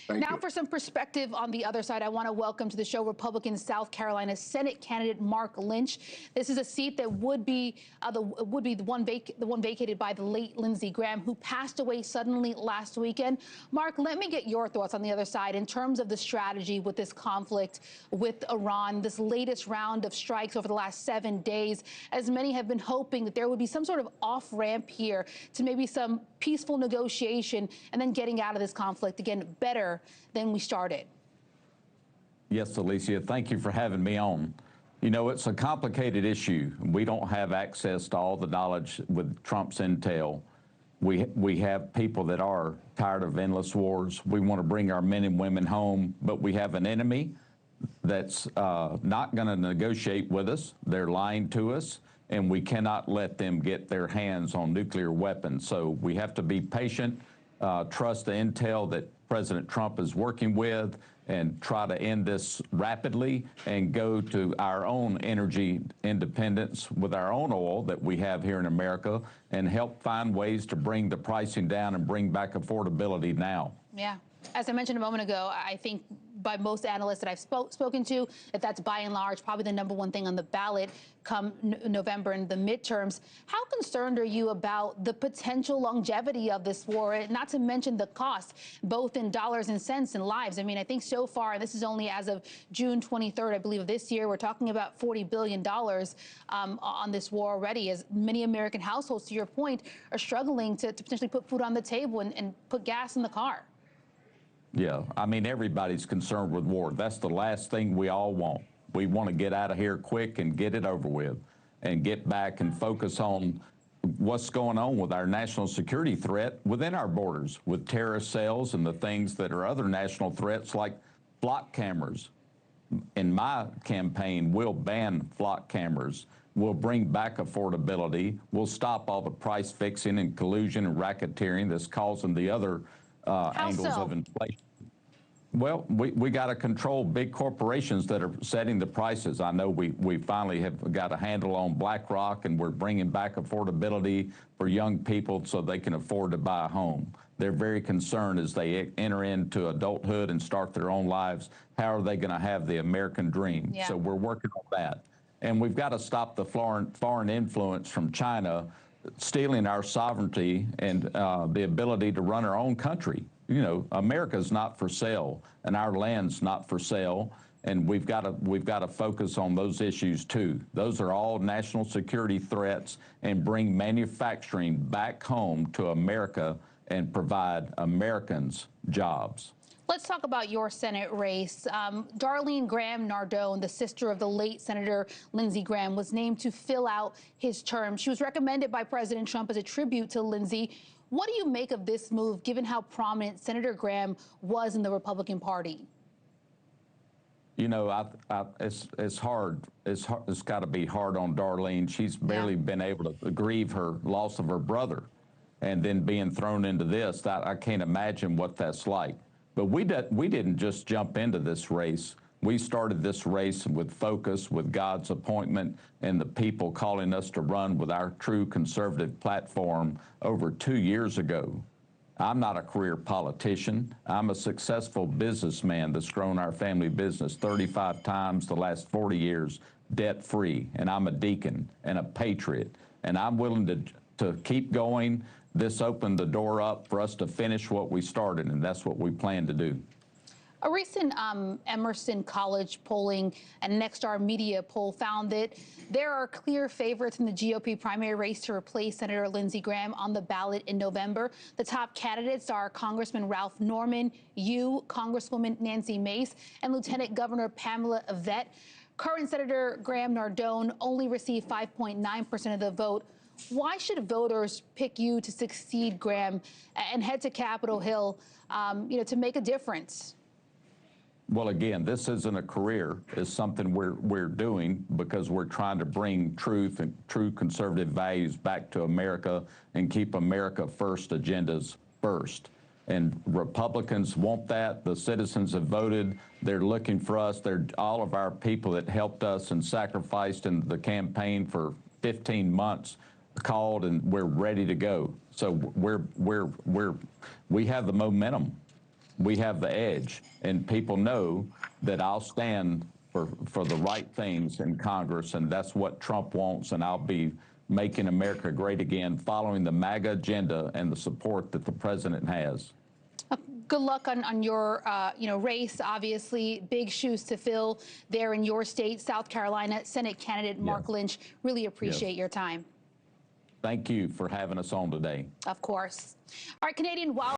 Thank Now you. for some perspective on the other side, I want to welcome to the show Republican South Carolina Senate candidate Mark Lynch. This is a seat that would be the one vacated by the late Lindsey Graham, who passed away suddenly last weekend. Mark, let me get your thoughts on the other side in terms of the strategy with this conflict with Iran, this latest round of strikes over the last 7 days, as many have been hoping that there would be some sort of off-ramp here to maybe some peaceful negotiation and then getting out of this conflict again better than we started. Yes, Alicia, thank you for having me on. You know, it's a complicated issue. We don't have access to all the knowledge with Trump's intel. We have people that are tired of endless wars. We want to bring our men and women home, but we have an enemy that's not going to negotiate with us. They're lying to us, and we cannot let them get their hands on nuclear weapons. So we have to be patient, trust the intel that President Trump is working with, and try to end this rapidly and go to our own energy independence with our own oil that we have here in America and help find ways to bring the pricing down and bring back affordability now. Yeah. As I mentioned a moment ago, I think by most analysts that I've spoken to, that's by and large probably the #1 thing on the ballot come November in the midterms. How concerned are you about the potential longevity of this war, not to mention the cost, both in dollars and cents and lives? I mean, I think so far, and this is only as of June 23rd, I believe, of this year, we're talking about $40 billion on this war already, as many American households, to your point, are struggling to potentially put food on the table and put gas in the car. Yeah, I mean, everybody's concerned with war. That's the last thing we all want. We want to get out of here quick and get it over with and get back and focus on what's going on with our national security threat within our borders, with terrorist cells and the things that are other national threats like flock cameras. In my campaign, we'll ban flock cameras. We'll bring back affordability. We'll stop all the price fixing and collusion and racketeering that's causing the other angles of inflation. Well, we got to control big corporations that are setting the prices. I know we finally have got a handle on BlackRock, and we're bringing back affordability for young people so they can afford to buy a home. They're very concerned as they enter into adulthood and start their own lives. How are they going to have the American dream? Yeah. So we're working on that. And we've got to stop the foreign influence from China stealing our sovereignty and the ability to run our own country. You know, America's not for sale, and our land's not for sale, and we've got to focus on those issues too. Those are all national security threats, and bring manufacturing back home to America and provide Americans jobs. Let's talk about your Senate race. Darlene Graham Nardone, the sister of the late Senator Lindsey Graham, was named to fill out his term. She was recommended by President Trump as a tribute to Lindsey. What do you make of this move, given how prominent Senator Graham was in the Republican Party? You know, it's hard. It's got to be hard on Darlene. She's barely been able to grieve her loss of her brother, and then being thrown into this. I can't imagine what that's like. But we didn't just jump into this race. We started this race with focus, with God's appointment, and the people calling us to run with our true conservative platform over 2 years ago. I'm not a career politician. I'm a successful businessman that's grown our family business 35 times the last 40 years, debt-free, and I'm a deacon and a patriot, and I'm willing to keep going. This opened the door up for us to finish what we started, and that's what we plan to do. A recent Emerson College polling and Nexstar Media poll found that there are clear favorites in the GOP primary race to replace Senator Lindsey Graham on the ballot in November. The top candidates are Congressman Ralph Norman, Congresswoman Nancy Mace, and Lieutenant Governor Pamela Yvette. Current Senator Graham Nardone only received 5.9% of the vote. Why should voters pick you to succeed Graham and head to Capitol Hill, to make a difference? Well, again, this isn't a career. It's something we're doing because we're trying to bring truth and true conservative values back to America and keep America first agendas first. And Republicans want that. The citizens have voted. They're looking for us. They're all of our people that helped us and sacrificed in the campaign for 15 months called, and we're ready to go. So we have the momentum. we have the edge, and people know that I'll stand for the right things in Congress, and that's what Trump wants, and I'll be making America great again, following the MAGA agenda and the support that the president has. Good luck on your race. Obviously, big shoes to fill there in your state, South Carolina. Senate candidate Mark Lynch, really appreciate your time. Thank you for having us on today. Of course. All right, Canadian Wild.